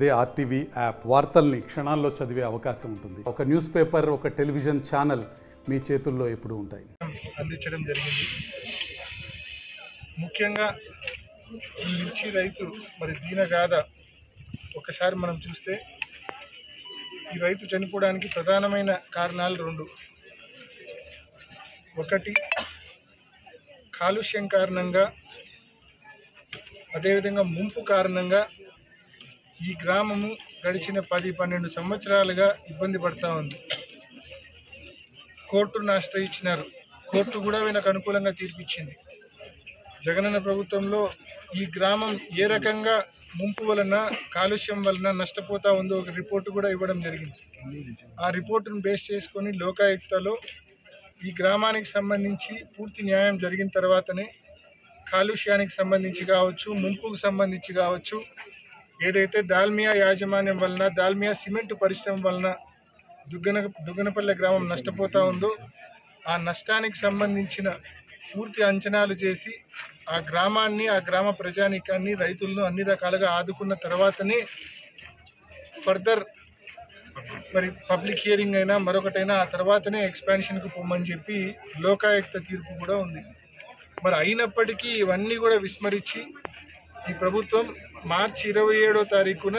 అదే RTV app వార్తల్ని క్షణాల్లో చదివే అవకాశం ఉంటుంది. ఒక న్యూస్ పేపర్, ఒక టెలివిజన్ ఛానల్ మీ చేతుల్లో ఎప్పుడూ ఉంటాయి. అందించడం జరిగింది. ముఖ్యంగా ఈ మిర్చి రైతు మరి దీనగాథ ఒకసారి మనం చూస్తే ఈ రైతు చనిపోవడానికి ప్రధానమైన కారణాలు రెండు. ఒకటి కాలుష్యం కారణంగా, అదేవిధంగా ముంపు కారణంగా ఈ గ్రామము గడిచిన 10-12 సంవత్సరాలుగా ఇబ్బంది పడుతూ ఉంది. కోర్టును ఆశ్రయించినారు. కోర్టు కూడా వీళ్ళకు అనుకూలంగా తీర్పిచ్చింది. జగనన్న ప్రభుత్వంలో ఈ గ్రామం ఏ రకంగా ముంపు వలన, కాలుష్యం వలన నష్టపోతా ఉందో ఒక రిపోర్టు కూడా ఇవ్వడం జరిగింది. ఆ రిపోర్టును బేస్ చేసుకొని లోకాయుక్తలో ఈ గ్రామానికి సంబంధించి పూర్తి న్యాయం జరిగిన తర్వాతనే కాలుష్యానికి సంబంధించి కావచ్చు, ముంపుకు సంబంధించి కావచ్చు, ఏదైతే దాల్మియా యాజమాన్యం వలన, దాల్మియా సిమెంట్ పరిశ్రమ వలన దుగ్గనపల్లె గ్రామం నష్టపోతూ ఉందో ఆ నష్టానికి సంబంధించిన పూర్తి అంచనాలు చేసి ఆ గ్రామాన్ని, ఆ గ్రామ ప్రజానీకాన్ని, రైతులను అన్ని రకాలుగా ఆదుకున్న తర్వాతనే ఫర్దర్ మరి పబ్లిక్ హియరింగ్ అయినా మరొకటైనా ఆ తర్వాతనే ఎక్స్పాన్షన్కి పోమని చెప్పి లోకాయుక్త తీర్పు కూడా ఉంది. మరి అయినప్పటికీ ఇవన్నీ కూడా విస్మరించి ఈ ప్రభుత్వం మార్చి 27వ తారీఖున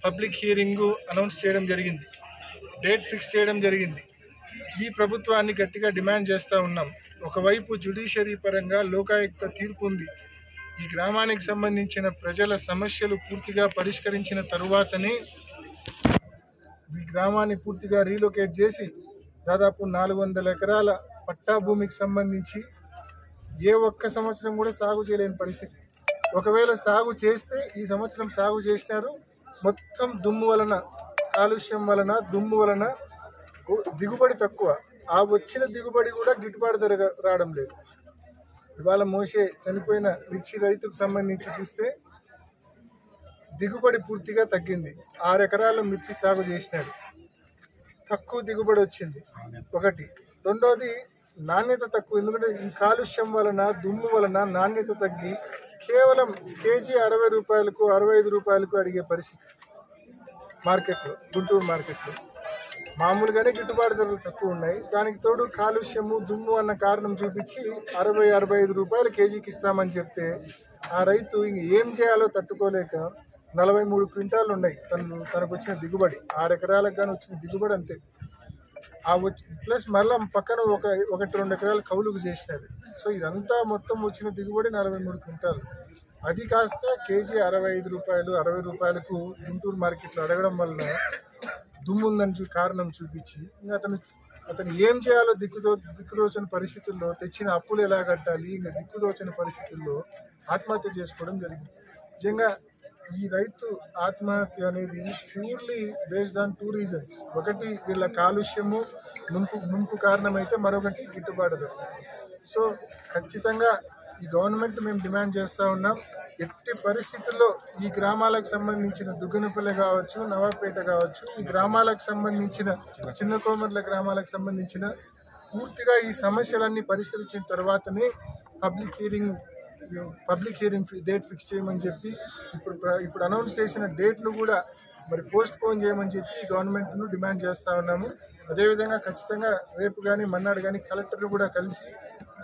పబ్లిక్ హియరింగ్ అనౌన్స్ చేయడం జరిగింది. డేట్ ఫిక్స్ చేయడం జరిగింది. ఈ ప్రభుత్వాన్ని గట్టిగా డిమాండ్ చేస్తూ ఉన్నాం. ఒకవైపు జ్యుడిషియరీ పరంగా లోకాయుక్త తీర్పు ఉంది. ఈ గ్రామానికి సంబంధించిన ప్రజల సమస్యలు పూర్తిగా పరిష్కరించిన తరువాతనే ఈ గ్రామాన్ని పూర్తిగా రీలొకేట్ చేసి దాదాపు 400 ఎకరాల పట్టా భూమికి సంబంధించి ఏ ఒక్క సంవత్సరం కూడా సాగు చేయలేని పరిస్థితి. ఒకవేళ సాగు చేస్తే ఈ సంవత్సరం సాగు చేసినారు, మొత్తం దుమ్ము వలన, కాలుష్యం వలన, దుమ్ము వలన దిగుబడి తక్కువ. ఆ వచ్చిన దిగుబడి కూడా గిట్టుబాటు ధర రావడం లేదు. ఇవాళ మోసే చనిపోయిన మిర్చి రైతుకు సంబంధించి చూస్తే దిగుబడి పూర్తిగా తగ్గింది. 6 ఎకరాల మిర్చి సాగు చేసినాడు, తక్కువ దిగుబడి వచ్చింది ఒకటి. రెండోది నాణ్యత తక్కువ. ఎందుకంటే ఈ కాలుష్యం వలన, దుమ్ము వలన నాణ్యత తగ్గి కేవలం కేజీ 60 రూపాయలకు, 65 రూపాయలకు అడిగే పరిస్థితి మార్కెట్లో, గుంటూరు మార్కెట్లో. మామూలుగానే గిట్టుబాటు ధరలు తక్కువ ఉన్నాయి. దానికి తోడు కాలుష్యము, దుమ్ము అన్న కారణం చూపించి 60-65 రూపాయలు కేజీకి ఇస్తామని చెప్తే ఆ రైతు ఇంక ఏం చేయాలో తట్టుకోలేక 43 క్వింటాలు ఉన్నాయి తనకు వచ్చిన దిగుబడి. 6 ఎకరాలకు కానీ వచ్చిన దిగుబడి అంతే. ఆ వచ్చి ప్లస్ మళ్ళీ పక్కన 1-2 ఎకరాలు కౌలుకు చేసినాడు. సో ఇదంతా మొత్తం వచ్చిన దిగుబడి 43 క్వింటాలు. అది కాస్త కేజీ 65 రూపాయలు, 60 రూపాయలకు గుంటూరు మార్కెట్లో అడగడం వలన దుమ్ము ఉందని కారణం చూపించి ఇంకా అతను ఏం చేయాలో దిక్కుదోచని పరిస్థితుల్లో, తెచ్చిన అప్పులు ఎలా కట్టాలి ఇంకా దిక్కుదోచని పరిస్థితుల్లో ఆత్మహత్య చేసుకోవడం జరిగింది. నిజంగా ఈ రైతు ఆత్మహత్య అనేది ప్యూర్లీ బేస్డ్ ఆన్ 2 రీజన్స్. ఒకటి వీళ్ళ కాలుష్యము, ముంపు కారణమైతే, మరొకటి గిట్టుబాటు ధర. సో ఖచ్చితంగా ఈ గవర్నమెంట్ మేము డిమాండ్ చేస్తూ ఉన్నాం, ఎట్టి పరిస్థితుల్లో ఈ గ్రామాలకు సంబంధించిన దుగ్గనపల్లె కావచ్చు, నవాపేట కావచ్చు, ఈ గ్రామాలకు సంబంధించిన చిన్న కోమర్ల గ్రామాలకు సంబంధించిన పూర్తిగా ఈ సమస్యలన్నీ పరిష్కరించిన తర్వాతనే పబ్లిక్ హియరింగ్ డేట్ ఫిక్స్ చేయమని చెప్పి ఇప్పుడు అనౌన్స్ చేసిన డేట్ను కూడా మరి పోస్ట్ పోన్ చేయమని చెప్పి గవర్నమెంట్ను డిమాండ్ చేస్తూ ఉన్నాము. అదేవిధంగా ఖచ్చితంగా రేపు కానీ మన్నాడు కానీ కలెక్టర్ను కూడా కలిసి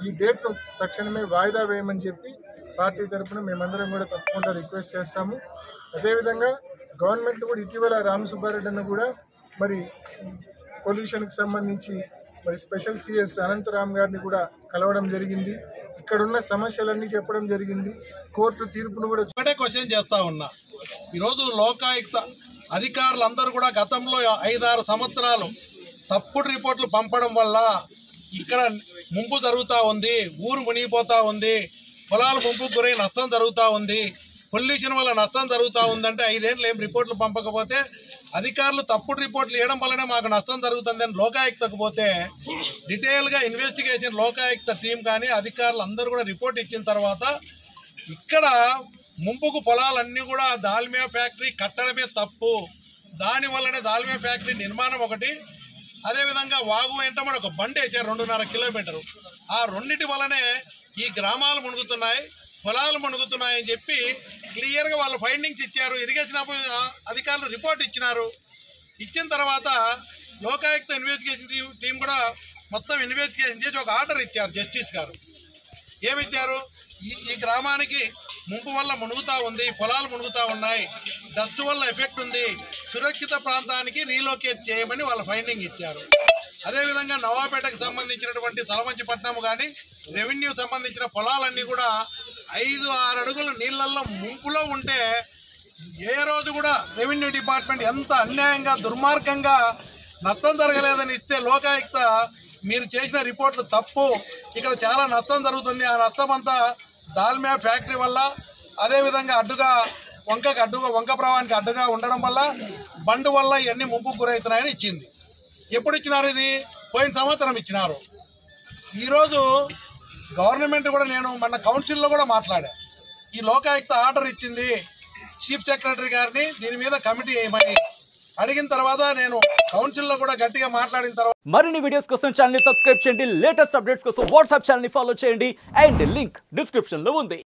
ఈ డేట్ను తక్షణమే వాయిదా వేయమని చెప్పి పార్టీ తరఫున మేమందరం కూడా తప్పకుండా రిక్వెస్ట్ చేస్తాము. అదేవిధంగా గవర్నమెంట్ కూడా ఇటీవల రామసుబ్బారెడ్డి అన్న కూడా మరి పొల్యూషన్కి సంబంధించి మరి స్పెషల్ సిఎస్ అనంతరామ్ గారిని కూడా కలవడం జరిగింది. ఇక్కడున్న సమస్యలన్నీ చెప్పడం జరిగింది. కోర్టు తీర్పును కూడా ఒకటే క్వశ్చన్ చేస్తా ఉన్నా. ఈరోజు లోకాయుక్త అధికారులందరూ కూడా గతంలో 5-6 సంవత్సరాలు తప్పుడు రిపోర్ట్లు పంపడం వల్ల ఇక్కడ ముంపు జరుగుతూ ఉంది, ఊరు మునిగిపోతూ ఉంది, పొలాలు ముంపుకు గురై నష్టం జరుగుతూ ఉంది, పొల్యూషన్ వల్ల నష్టం జరుగుతూ ఉందంటే 5 ఏళ్ళు ఏం రిపోర్ట్లు పంపకపోతే అధికారులు తప్పుడు రిపోర్ట్లు ఇవ్వడం వల్లనే మాకు నష్టం జరుగుతుందని లోకాయుక్తకు పోతే డీటెయిల్గా ఇన్వెస్టిగేషన్ లోకాయుక్త టీం కానీ అధికారులు అందరూ కూడా రిపోర్ట్ ఇచ్చిన తర్వాత ఇక్కడ ముంపుకు పొలాలన్నీ కూడా దాల్మియా ఫ్యాక్టరీ కట్టడమే తప్పు, దానివల్లనే దాల్మియా ఫ్యాక్టరీ నిర్మాణం ఒకటి, అదేవిధంగా వాగు వెంటబడి ఒక బండి వేసారు 2.5 కిలోమీటరు. ఆ రెండింటి వల్లనే ఈ గ్రామాలు మునుగుతున్నాయి. పొలాలు మునుగుతున్నాయని చెప్పి క్లియర్గా వాళ్ళు ఫైండింగ్స్ ఇచ్చారు. ఇరిగేషన్ అధికారులు రిపోర్ట్ ఇచ్చినారు. ఇచ్చిన తర్వాత లోకాయుక్త ఇన్వెస్టిగేషన్ టీం కూడా మొత్తం ఇన్వెస్టిగేషన్ చేసి ఒక ఆర్డర్ ఇచ్చారు జస్టిస్ గారు. ఏమిచ్చారు? ఈ గ్రామానికి ముంపు వల్ల మునుగుతా ఉంది, పొలాలు మునుగుతా ఉన్నాయి, డస్ట్ వల్ల ఎఫెక్ట్ ఉంది, సురక్షిత ప్రాంతానికి రీలొకేట్ చేయమని వాళ్ళ ఫైండింగ్ ఇచ్చారు. అదేవిధంగా నవాపేటకు సంబంధించినటువంటి తలమంచిపట్నం కానీ రెవెన్యూ సంబంధించిన పొలాలన్నీ కూడా 5-6 అడుగుల నీళ్లలో ముంపులో ఉంటే ఏ రోజు కూడా రెవెన్యూ డిపార్ట్మెంట్ ఎంత అన్యాయంగా దుర్మార్గంగా నష్టం జరగలేదని ఇస్తే లోకాయుక్త మీరు చేసిన రిపోర్ట్లు తప్పు, ఇక్కడ చాలా నష్టం జరుగుతుంది, ఆ నష్టం అంతా దాల్మియా ఫ్యాక్టరీ వల్ల, అదేవిధంగా వంక ప్రవాహానికి అడ్డుగా ఉండడం వల్ల, బండు వల్ల ఇవన్నీ ముంపుకు గురవుతున్నాయని ఇచ్చింది. ఎప్పుడు ఇచ్చినారు? ఇది పోయిన సంవత్సరం ఇచ్చినారు. ఈరోజు గవర్నమెంట్ కూడా నేను మన కౌన్సిల్లో కూడా మాట్లాడా. ఈ లోకాయుక్త ఆర్డర్ ఇచ్చింది చీఫ్ సెక్రటరీ గారిని దీని మీద కమిటీ వేయమని అడిగిన తర్వాత నేను కౌన్సిల్లో కూడా గట్టిగా మాట్లాడిన తర్వాత మరిన్ని వీడియోస్ కోసం ఛానల్ ని సబ్స్క్రైబ్ చేయండి, లేటెస్ట్ అప్డేట్స్ కోసం వాట్సాప్ ఛానల్ ని ఫాలో చేయండి అండ్ లింక్ డిస్క్రిప్షన్ లో ఉంది.